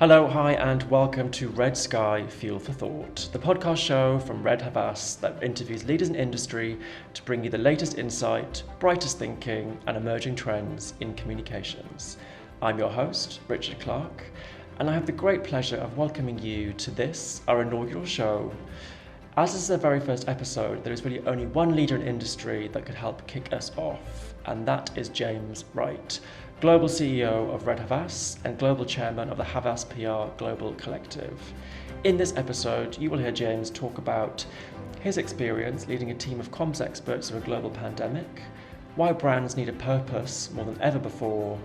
Hello, hi, and welcome to Red Sky Fuel for Thought, the podcast show from Red Havas that interviews leaders in industry to bring you the latest insight, brightest thinking, and emerging trends in communications. I'm your host, Richard Clarke, and I have the great pleasure of welcoming you to this, our inaugural show. As this is the very first episode, there is really only one leader in industry that could help kick us off, and that is James Wright, Global CEO of Red Havas and Global Chairman of the Havas PR Global Collective. In this episode, you will hear James talk about his experience leading a team of comms experts through a global pandemic, why brands need a purpose more than ever before,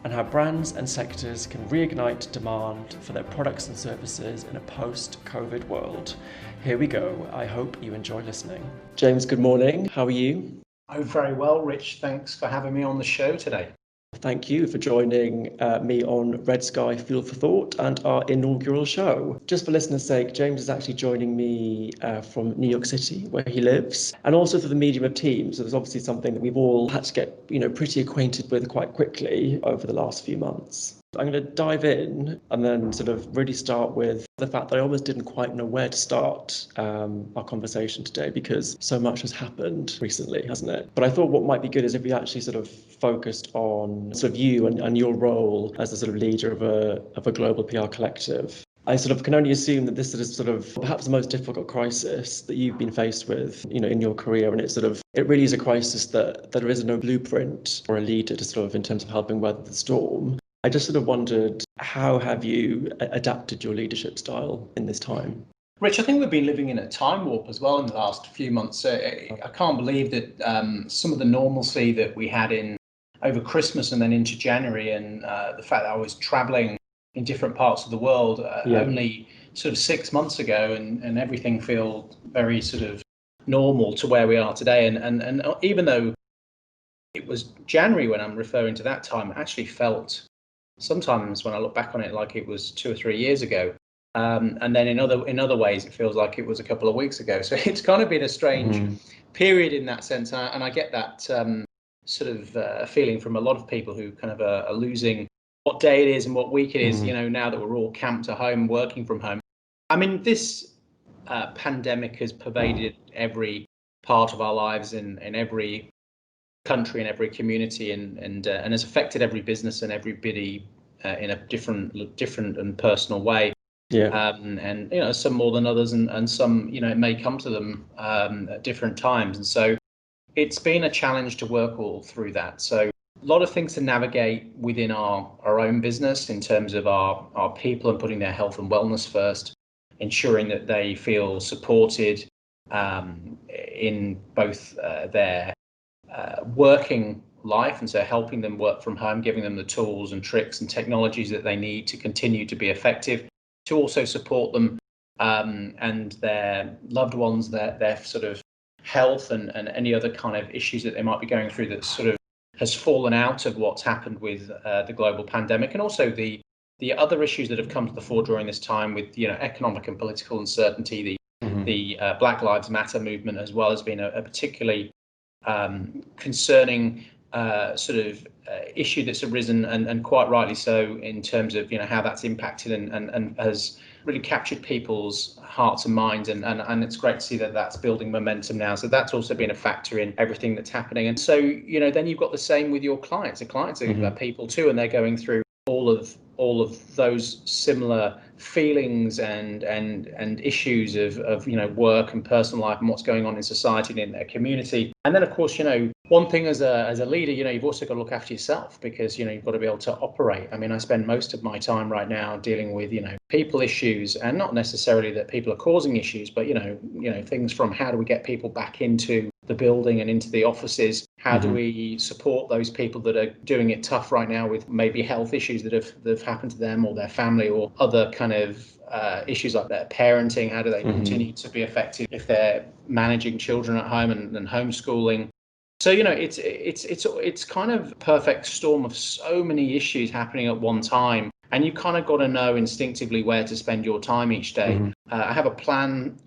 and how brands and sectors can reignite demand for their products and services in a post-COVID world. Here we go. I hope you enjoy listening. James, good morning. How are you? I'm very well, Rich. Thanks for having me on the show today. Thank you for joining me on Red Sky Fuel for Thought and our inaugural show. Just for listeners' sake, James is actually joining me from New York City, where he lives, and also through the medium of Teams. So there's obviously something that we've all had to get, pretty acquainted with quite quickly over the last few months. I'm going to dive in and then sort of really start with the fact that I almost didn't quite know where to start our conversation today because so much has happened recently, hasn't it? But I thought what might be good is if we actually sort of focused on sort of you and your role as the sort of leader of a global PR collective. I sort of can only assume that this is sort of perhaps the most difficult crisis that you've been faced with, in your career. And it really is a crisis that there is no blueprint for a leader to sort of in terms of helping weather the storm. I just sort of wondered, how have you adapted your leadership style in this time? Rich, I think we've been living in a time warp as well in the last few months. I can't believe that some of the normalcy that we had over Christmas and then into January, and the fact that I was traveling in different parts of the world only sort of 6 months ago, and everything feels very sort of normal to where we are today. And even though it was January when I'm referring to that time, it actually felt sometimes when I look back on it like it was 2 or 3 years ago. And then in other ways, it feels like it was a couple of weeks ago. So it's kind of been a strange period in that sense. And I get that sort of feeling from a lot of people who kind of are losing what day it is and what week it is, now that we're all camped at home, working from home. I mean, this pandemic has pervaded every part of our lives in every country and every community and has affected every business and everybody in a different and personal way. And some more than others, and some it may come to them at different times. And so it's been a challenge to work all through that. So a lot of things to navigate within our own business in terms of our people and putting their health and wellness first, ensuring that they feel supported in both their working life, and so helping them work from home, giving them the tools and tricks and technologies that they need to continue to be effective, to also support them and their loved ones, their sort of health and any other kind of issues that they might be going through that sort of has fallen out of what's happened with the global pandemic, and also the other issues that have come to the fore during this time with economic and political uncertainty. The Black Lives Matter movement as well has been a particularly concerning sort of issue that's arisen, and quite rightly so, in terms of how that's impacted and has really captured people's hearts and minds, and it's great to see that that's building momentum now. So that's also been a factor in everything that's happening. And so then you've got the same with your clients. The clients are people too, and they're going through all of those similar feelings and issues of work and personal life and what's going on in society and in their community. And then of course one thing as a leader, you've also got to look after yourself, because you've got to be able to operate. I mean, I spend most of my time right now dealing with people issues, and not necessarily that people are causing issues, but things from how do we get people back into the building and into the offices? How do we support those people that are doing it tough right now with maybe health issues that have happened to them or their family, or other kind of issues like their parenting? How do they continue to be effective if they're managing children at home and homeschooling? So it's kind of a perfect storm of so many issues happening at one time, and you kind of got to know instinctively where to spend your time each day. I have a plan,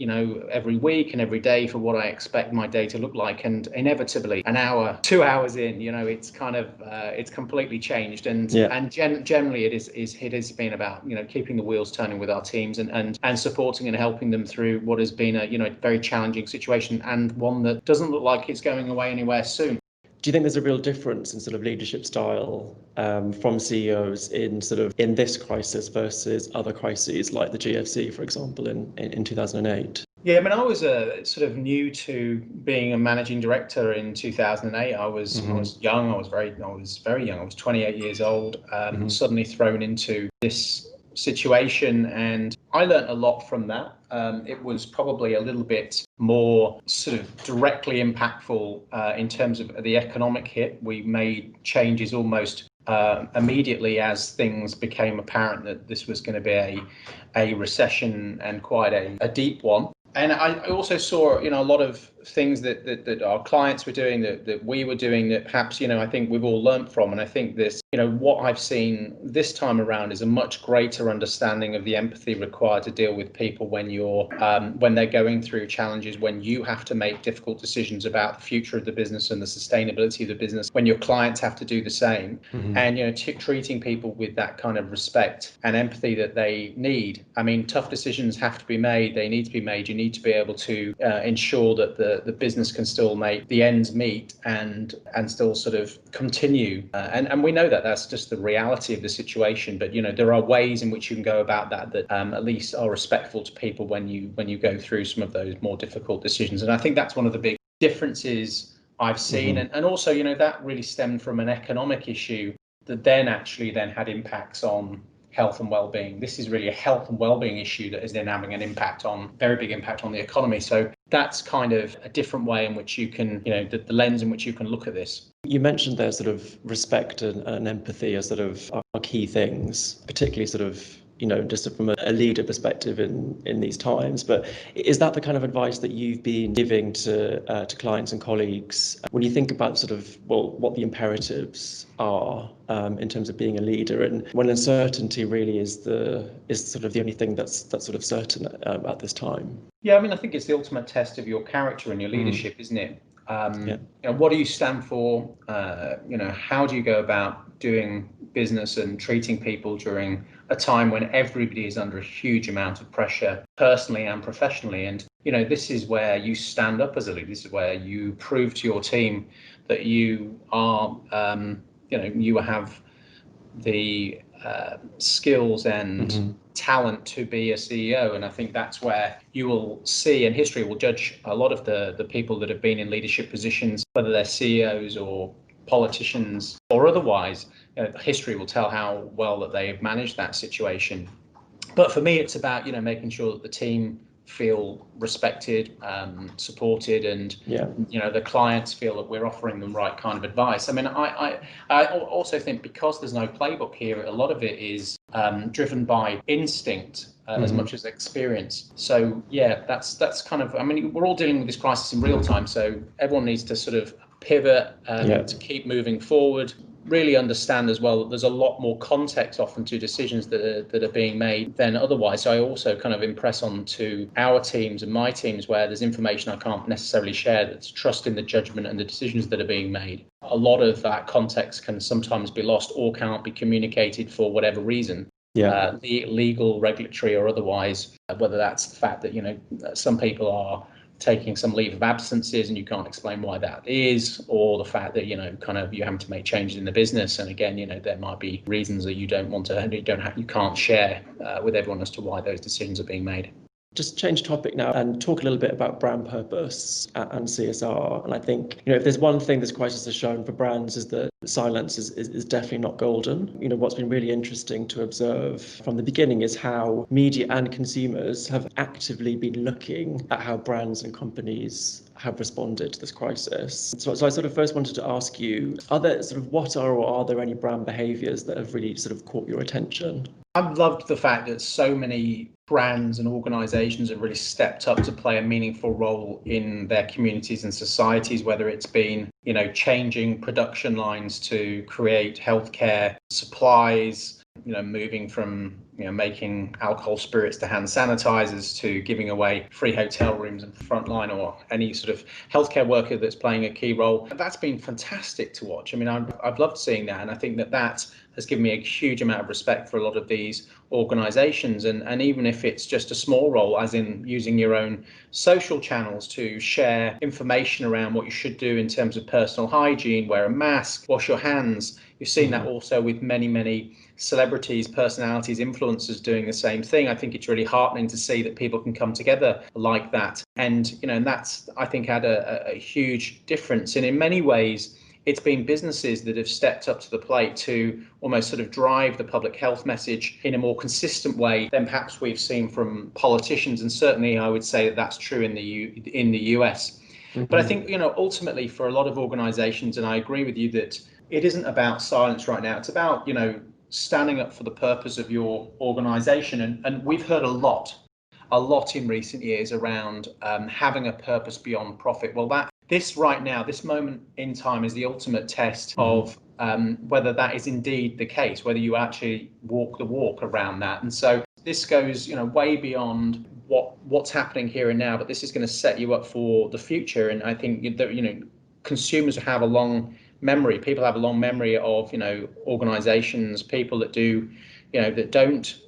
every week and every day for what I expect my day to look like, and inevitably an hour, 2 hours in, it's kind of it's completely changed, and generally it has been about keeping the wheels turning with our teams, and supporting and helping them through what has been a very challenging situation, and one that doesn't look like it's going away anywhere soon. Do you think there's a real difference in sort of leadership style from CEOs in this crisis versus other crises like the GFC, for example, in 2008? Yeah, I mean, I was sort of new to being a managing director in 2008. I was young. I was very young. I was 28 years old. Suddenly thrown into this situation, and I learned a lot from that. It was probably a little bit more sort of directly impactful in terms of the economic hit. We made changes almost immediately as things became apparent that this was going to be a recession, and quite a deep one. And I also saw, a lot of things that our clients were doing, that we were doing, that perhaps, I think we've all learned from. And I think this, what I've seen this time around is a much greater understanding of the empathy required to deal with people when they're going through challenges, when you have to make difficult decisions about the future of the business and the sustainability of the business, when your clients have to do the same, and, treating people with that kind of respect and empathy that they need. I mean, tough decisions have to be made. They need to be made. You need to be able to ensure that the business can still make the ends meet and still sort of continue. And we know that that's just the reality of the situation. But, there are ways in which you can go about that at least are respectful to people when you go through some of those more difficult decisions. And I think that's one of the big differences I've seen. And also, that really stemmed from an economic issue that then had impacts on health and well-being. This is really a health and well-being issue that is then having an very big impact on the economy. So that's kind of a different way in which you can, the lens in which you can look at this. You mentioned there sort of respect and empathy as sort of are key things, particularly sort of just from a leader perspective in these times. But is that the kind of advice that you've been giving to clients and colleagues when you think about sort of, what the imperatives are in terms of being a leader, and when uncertainty really is sort of the only thing that's sort of certain at this time? Yeah, I mean, I think it's the ultimate test of your character and your leadership, isn't it? What do you stand for? How do you go about doing business and treating people during a time when everybody is under a huge amount of pressure, personally and professionally? And, this is where you stand up as a leader. This is where you prove to your team that you are, you have the skills and talent to be a CEO. And I think that's where you will see, and history will judge a lot of the people that have been in leadership positions, whether they're CEOs or politicians or otherwise. History will tell how well that they have managed that situation. But for me, it's about, making sure that the team feel respected, supported, and the clients feel that we're offering them right kind of advice. I mean, I also think because there's no playbook here, a lot of it is driven by instinct as much as experience. So that's kind of, I mean, we're all dealing with this crisis in real time, so everyone needs to sort of pivot to keep moving forward. Really understand as well that there's a lot more context often to decisions that are being made than otherwise. So I also kind of impress on to our teams and my teams where there's information I can't necessarily share, that's trust in the judgment and the decisions that are being made. A lot of that context can sometimes be lost or can't be communicated for whatever reason. Legal, regulatory or otherwise, whether that's the fact that some people are taking some leave of absences and you can't explain why that is, or the fact that you're having to make changes in the business, and again there might be reasons that you can't share with everyone as to why those decisions are being made. Just change topic now and talk a little bit about brand purpose and CSR. And I think, if there's one thing this crisis has shown for brands is that silence is definitely not golden. What's been really interesting to observe from the beginning is how media and consumers have actively been looking at how brands and companies have responded to this crisis. So I sort of first wanted to ask you, are there any brand behaviours that have really sort of caught your attention? I've loved the fact that so many brands and organisations have really stepped up to play a meaningful role in their communities and societies, whether it's been, changing production lines to create healthcare supplies, moving from making alcohol spirits to hand sanitizers to giving away free hotel rooms and frontline or any sort of healthcare worker that's playing a key role. That's been fantastic to watch. I mean, I've loved seeing that, and I think that has given me a huge amount of respect for a lot of these organizations, and even if it's just a small role, as in using your own social channels to share information around what you should do in terms of personal hygiene, wear a mask, wash your hands. You've seen that also with many celebrities, personalities, influencers doing the same thing. I think it's really heartening to see that people can come together like that. And, and that's, I think, had a huge difference. And in many ways, it's been businesses that have stepped up to the plate to almost sort of drive the public health message in a more consistent way than perhaps we've seen from politicians. And certainly I would say that that's true in the US. But I think, ultimately for a lot of organizations, and I agree with you that it isn't about silence right now. It's about, standing up for the purpose of your organization. And we've heard a lot in recent years around having a purpose beyond profit. Well, this right now, this moment in time is the ultimate test of whether that is indeed the case, whether you actually walk the walk around that. And so this goes, way beyond what's happening here and now, but this is going to set you up for the future. And I think that, consumers have a long memory. People have a long memory of, organizations, people that do, that don't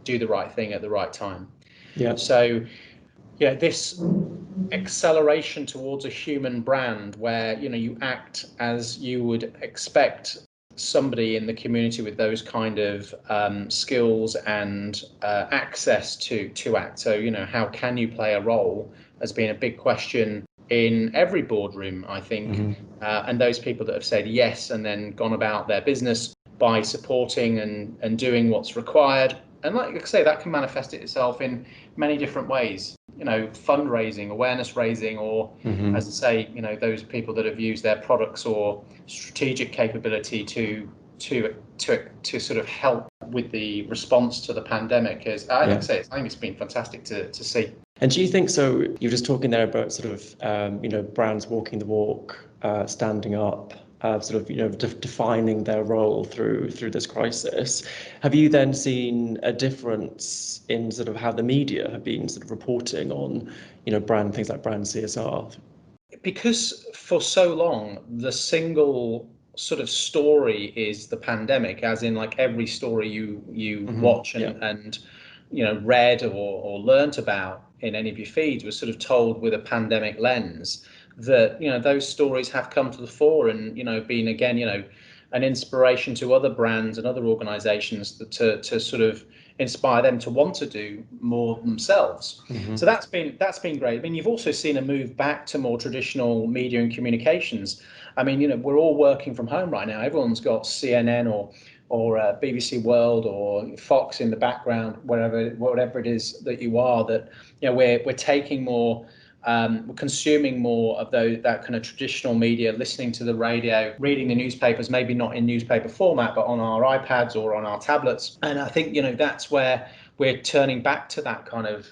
do the right thing at the right time. Yeah. So, this acceleration towards a human brand where, you act as you would expect somebody in the community with those kind of skills and access to act. So, how can you play a role has been a big question in every boardroom, I think. And those people that have said yes and then gone about their business by supporting and doing what's required. And like I say, that can manifest itself in many different ways, fundraising, awareness raising, or as I say, those people that have used their products or strategic capability to sort of help with the response to the pandemic. I think it's been fantastic to see. And do you think so? You're just talking there about sort of, brands walking the walk, standing up, defining their role through this crisis. Have you then seen a difference in sort of how the media have been sort of reporting on, things like brand CSR? Because for so long, the single sort of story is the pandemic, as in like every story you watch and read or learnt about in any of your feeds was sort of told with a pandemic lens, that those stories have come to the fore and been again an inspiration to other brands and other organizations to sort of inspire them to want to do more themselves. So that's been great. I mean, you've also seen a move back to more traditional media and communications. I mean, we're all working from home right now. Everyone's got CNN or BBC World or Fox in the background, whatever it is that you are. That we're taking more. We're consuming more of that kind of traditional media, listening to the radio, reading the newspapers, maybe not in newspaper format, but on our iPads or on our tablets. And I think, that's where we're turning back to that kind of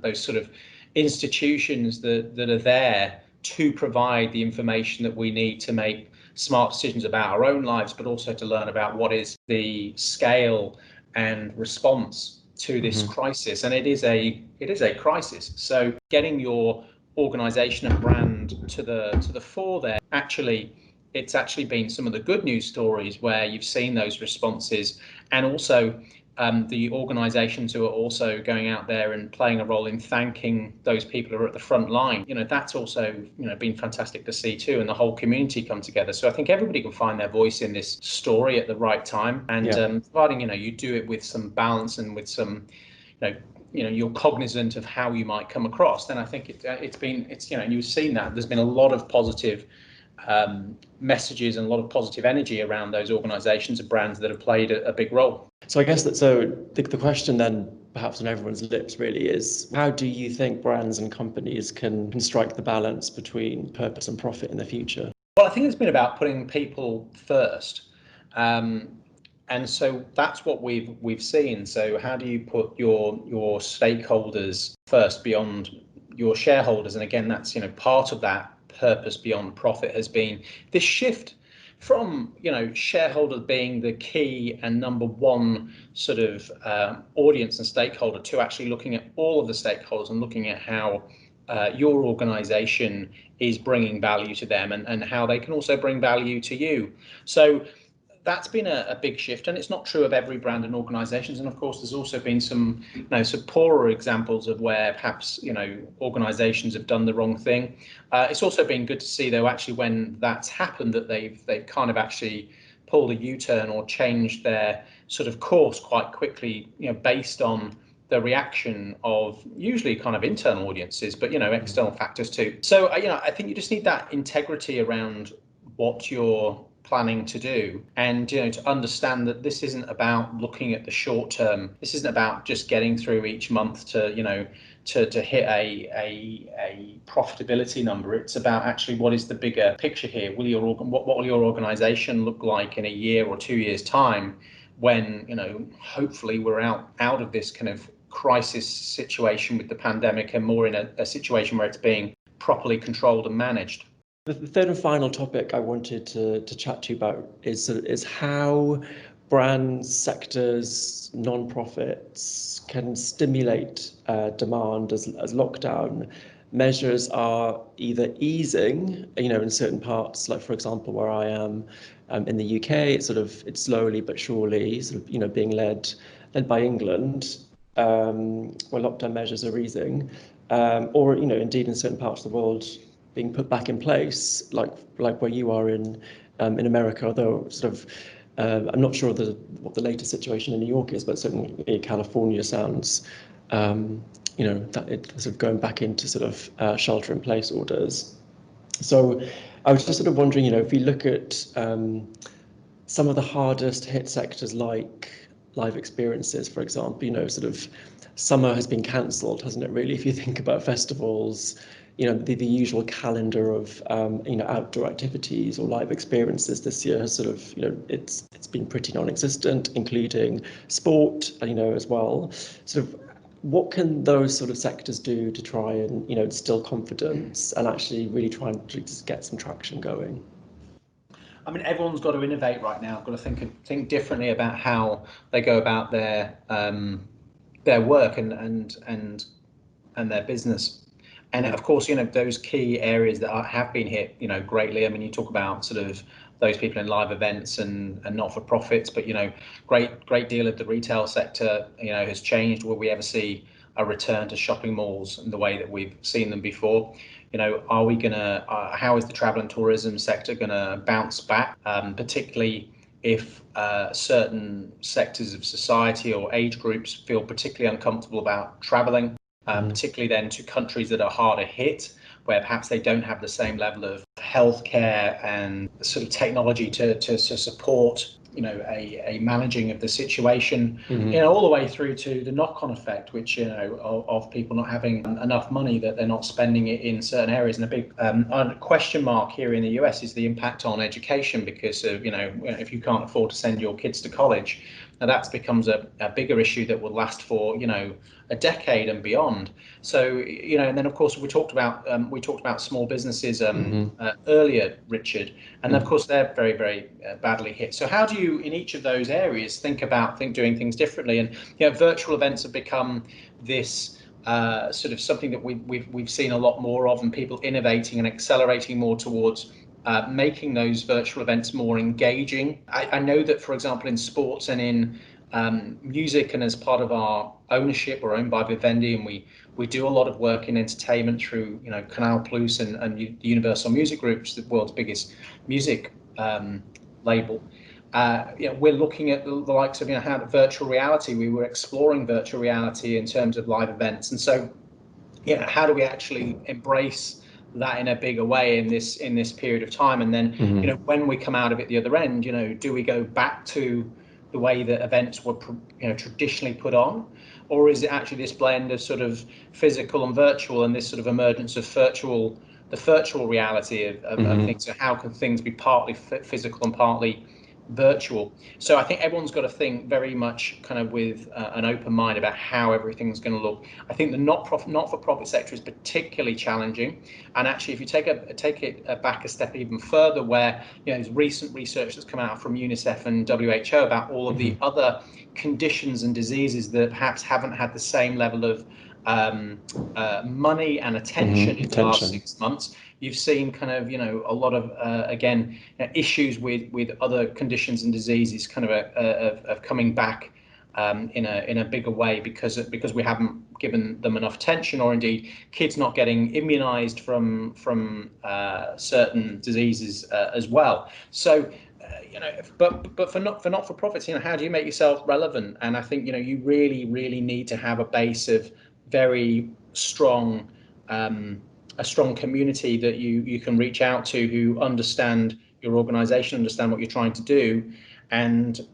those sort of institutions that are there to provide the information that we need to make smart decisions about our own lives, but also to learn about what is the scale and response to this crisis. And it is a crisis. So getting your organization and brand to the fore there, it's actually been some of the good news stories where you've seen those responses, and also the organizations who are also going out there and playing a role in thanking those people who are at the front line. That's also been fantastic to see too, and the whole community come together. So I think everybody can find their voice in this story at the right time, and providing you do it with some balance and with some you're cognizant of how you might come across, then I think and you've seen that there's been a lot of positive messages and a lot of positive energy around those organizations and brands that have played a big role. So I guess the question then perhaps on everyone's lips really is, how do you think brands and companies can strike the balance between purpose and profit in the future? Well, I think it's been about putting people first. And so that's what we've seen. So how do you put your stakeholders first beyond your shareholders? And again, that's part of that purpose beyond profit has been this shift from, shareholder being the key and number one sort of audience and stakeholder, to actually looking at all of the stakeholders and looking at how your organization is bringing value to them, and how they can also bring value to you. So that's been a big shift, and it's not true of every brand and organizations. And of course, there's also been some poorer examples of where perhaps organizations have done the wrong thing. It's also been good to see, though, actually, when that's happened, that they've kind of actually pulled a U-turn or changed their sort of course quite quickly, based on the reaction of usually kind of internal audiences, but external factors too. So I think you just need that integrity around what you're planning to do, and to understand that this isn't about looking at the short term. This isn't about just getting through each month to to hit a profitability number. It's about actually what is the bigger picture here. What will your organization look like in a year or 2 years time, when hopefully we're out of this kind of crisis situation with the pandemic, and more in a situation where it's being properly controlled and managed. The third and final topic I wanted to chat to you about is how brands, sectors, non-profits can stimulate demand as lockdown measures are either easing, in certain parts, like for example where I am in the UK, it's slowly but surely being led by England, where lockdown measures are easing, or indeed in certain parts of the world being put back in place, like where you are in America. Although I'm not sure what the latest situation in New York is, but certainly California sounds, that it's going back into shelter-in-place orders. So I was just wondering, if we look at some of the hardest hit sectors like live experiences, for example, summer has been cancelled, hasn't it? Really, if you think about festivals. The usual calendar of outdoor activities or live experiences this year has it's been pretty non-existent, including sport, as well. What can those sectors do to try and instill confidence and actually really try and just get some traction going? I mean, everyone's got to innovate right now. Got to think differently about how they go about their work and their business. And of course, those key areas that have been hit, greatly. I mean, you talk about those people in live events and not-for-profits, but great deal of the retail sector, has changed. Will we ever see a return to shopping malls in the way that we've seen them before? Are we gonna? How is the travel and tourism sector gonna bounce back, particularly if certain sectors of society or age groups feel particularly uncomfortable about traveling? Particularly then to countries that are harder hit, where perhaps they don't have the same level of healthcare and technology to support a managing of the situation, all the way through to the knock-on effect, which of people not having enough money, that they're not spending it in certain areas. And a big question mark here in the US is the impact on education, because of if you can't afford to send your kids to college, now that becomes a bigger issue that will last for a decade and beyond. So and then of course we talked about small businesses earlier, Richard, and of course they're very, very badly hit. So how do you, in each of those areas, think doing things differently? And virtual events have become this something that we've seen a lot more of, and people innovating and accelerating more towards making those virtual events more engaging. I know that, for example, in sports and in music, and as part of our ownership, we're owned by Vivendi, and we do a lot of work in entertainment through Canal Plus and the Universal Music Group's the world's biggest music label. We're looking at the likes of how the virtual reality. We were exploring virtual reality in terms of live events, and so how do we actually embrace that in a bigger way in this period of time? And then when we come out of it the other end, do we go back to the way that events were traditionally put on, or is it actually this blend of physical and virtual, and this emergence of the virtual reality of things? So how can things be partly physical and partly virtual. So I think everyone's got to think very much kind of with an open mind about how everything's going to look. I think the not-for-profit sector is particularly challenging, and actually, if you take it back a step even further, where there's recent research that's come out from UNICEF and WHO about all of the other conditions and diseases that perhaps haven't had the same level of money and attention in the last 6 months. You've seen kind of a lot of again issues with other conditions and diseases kind of coming back in a bigger way because we haven't given them enough attention, or indeed kids not getting immunized from certain diseases as well. So but for not-for-profits, how do you make yourself relevant? And I think you really need to have a base of very strong a strong community that you can reach out to, who understand your organization, understand what you're trying to do, and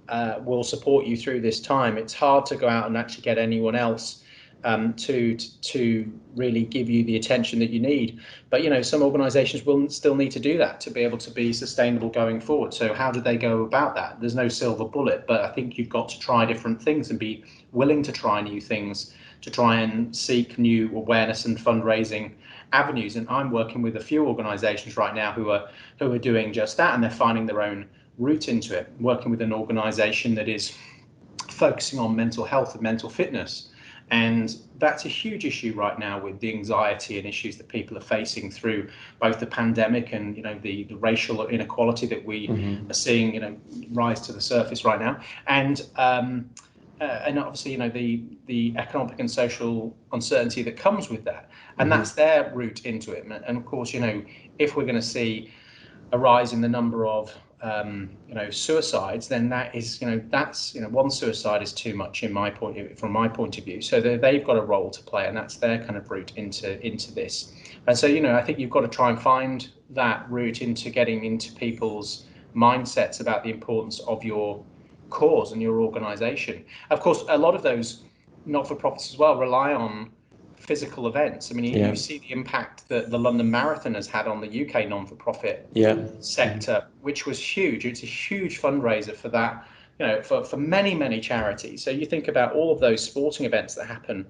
will support you through this time. It's hard to go out and actually get anyone else to really give you the attention that you need. But some organizations will still need to do that to be able to be sustainable going forward. So how do they go about that? There's no silver bullet, but I think you've got to try different things and be willing to try new things, to try and seek new awareness and fundraising avenues. And I'm working with a few organizations right now who are doing just that, and they're finding their own route into it. Working with an organization that is focusing on mental health and mental fitness. And that's a huge issue right now with the anxiety and issues that people are facing through both the pandemic and the racial inequality that we are seeing rise to the surface right now, and obviously the economic and social uncertainty that comes with that, and that's their route into it. And of course, if we're going to see a rise in the number of suicides, then that is that's one suicide is too much from my point of view. So they've got a role to play, and that's their kind of route into this. And so I think you've got to try and find that route into getting into people's mindsets about the importance of your cause and your organization. Of course, a lot of those not-for-profits as well rely on physical events. I mean, you see the impact that the London Marathon has had on the UK non-for-profit sector, which was huge. It's a huge fundraiser for that, for many charities. So you think about all of those sporting events that happen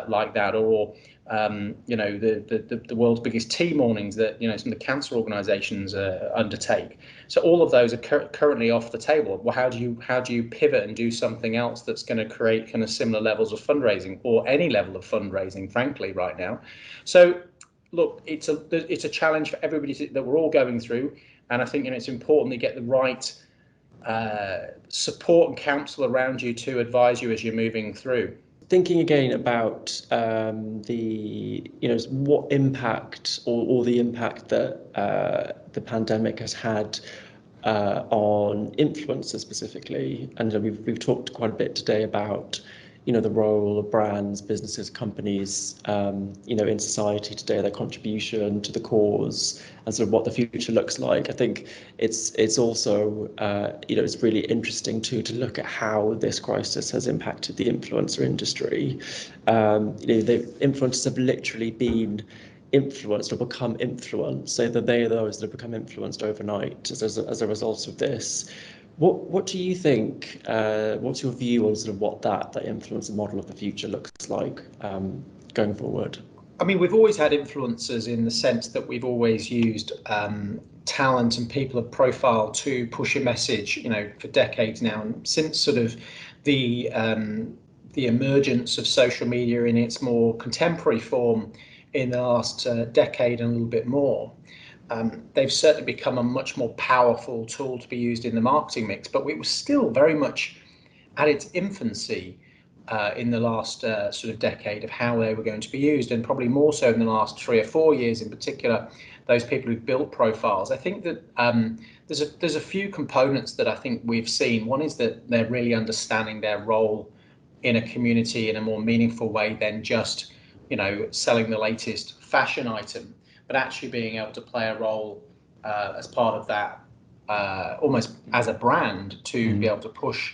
like that, or the world's biggest tea mornings that some of the cancer organisations undertake. So all of those are currently off the table. Well, how do you pivot and do something else that's going to create kind of similar levels of fundraising, or any level of fundraising, frankly, right now? So look, it's a challenge for everybody that we're all going through, and I think it's important to get the right support and counsel around you to advise you as you're moving through. Thinking again about what impact or the impact that the pandemic has had on influencers specifically, and we've talked quite a bit today about the role of brands, businesses, companies, in society today, their contribution to the cause, and sort of what the future looks like. I think it's also, it's really interesting to look at how this crisis has impacted the influencer industry. The influencers have literally been influenced or become influenced, so that they are those that have become influenced overnight as a result of this. What do you think? What's your view on sort of what that influencer model of the future looks like going forward? I mean, we've always had influencers in the sense that we've always used talent and people of profile to push a message, for decades now. And since sort of the emergence of social media in its more contemporary form in the last decade and a little bit more, they've certainly become a much more powerful tool to be used in the marketing mix. But it was still very much at its infancy in the last sort of decade of how they were going to be used, and probably more so in the last 3 or 4 years in particular, those people who've built profiles. I think that there's a few components that I think we've seen. One is that they're really understanding their role in a community in a more meaningful way than just selling the latest fashion item, but actually being able to play a role as part of that, almost as a brand, to be able to push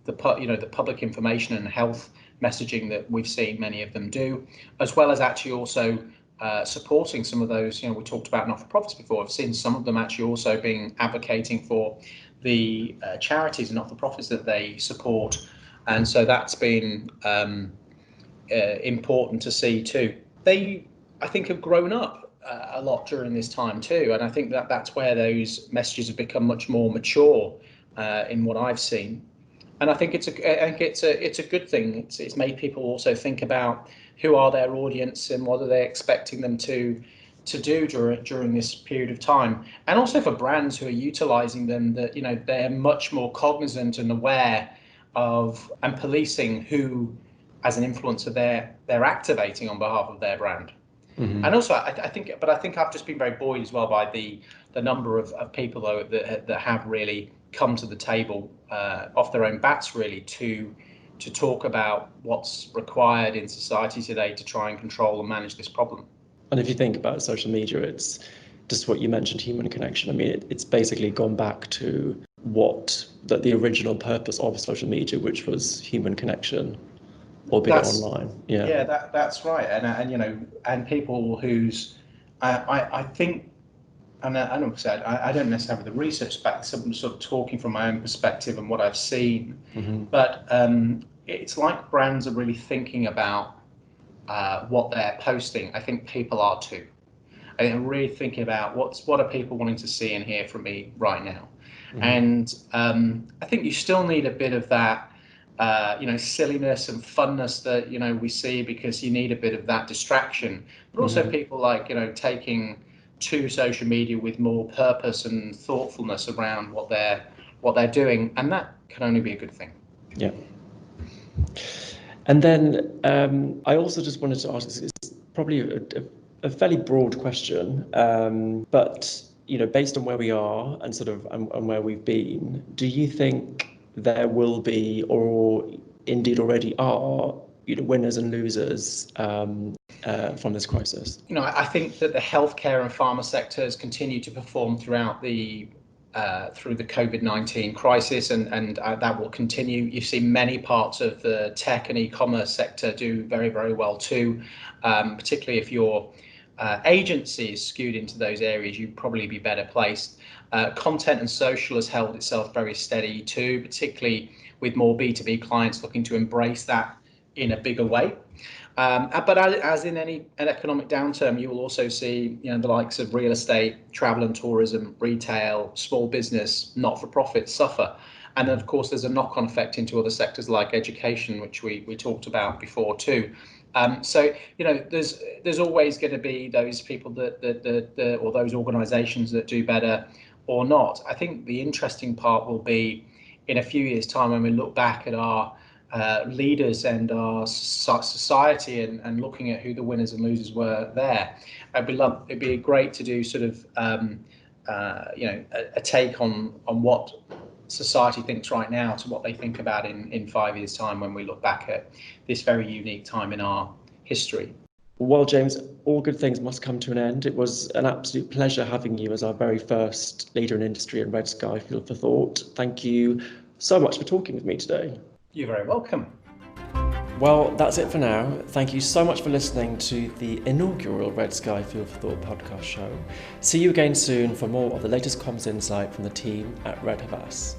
the public information and health messaging that we've seen many of them do, as well as actually also supporting some of those. We talked about not-for-profits before. I've seen some of them actually also advocating for the charities and not-for-profits that they support. And so that's been important to see too. They, I think, have grown up a lot during this time too, and I think that that's where those messages have become much more mature in what I've seen. And I think it's a good thing. It's made people also think about who are their audience and what are they expecting them to do during this period of time, and also for brands who are utilizing them, that they're much more cognizant and aware of and policing who, as an influencer, they're activating on behalf of their brand. Mm-hmm. And also, I think I've just been very buoyed as well by the number of people though that have really come to the table off their own bats, really, to talk about what's required in society today to try and control and manage this problem. And if you think about social media, it's just what you mentioned, human connection. I mean, it's basically gone back to the original purpose of social media, which was human connection, albeit online. Yeah, that's right. And people whose I think, and I don't necessarily have the research back, so I'm sort of talking from my own perspective and what I've seen. Mm-hmm. But it's like brands are really thinking about what they're posting. I think people are too. I think I'm really thinking about what are people wanting to see and hear from me right now. Mm-hmm. And I think you still need a bit of that silliness and funness that we see, because you need a bit of that distraction, but also mm-hmm. people like taking to social media with more purpose and thoughtfulness around what they're doing, and that can only be a good thing. Yeah. And then I also just wanted to ask, it's probably a fairly broad question, but based on where we are and sort of and where we've been, do you think there will be, or indeed already are, winners and losers from this crisis? I think that the healthcare and pharma sectors continue to perform throughout through the COVID-19 crisis, and that will continue. You've seen many parts of the tech and e-commerce sector do very, very well too, particularly if your agency is skewed into those areas, you'd probably be better placed. Content and social has held itself very steady too, particularly with more B2B clients looking to embrace that in a bigger way. But as in an economic downturn, you will also see the likes of real estate, travel and tourism, retail, small business, not-for-profit suffer. And then, of course, there's a knock-on effect into other sectors like education, which we talked about before too. So there's always going to be those people that or those organisations that do better or not. I think the interesting part will be in a few years' time when we look back at our leaders and our society and looking at who the winners and losers were there. It'd be great to do sort of a take on what society thinks right now to what they think about in 5 years' time when we look back at this very unique time in our history. Well, James, all good things must come to an end. It was an absolute pleasure having you as our very first leader in industry and Red Sky Fuel for Thought. Thank you so much for talking with me today. You're very welcome. Well, that's it for now. Thank you so much for listening to the inaugural Red Sky Fuel for Thought podcast show. See you again soon for more of the latest comms insight from the team at Red Havas.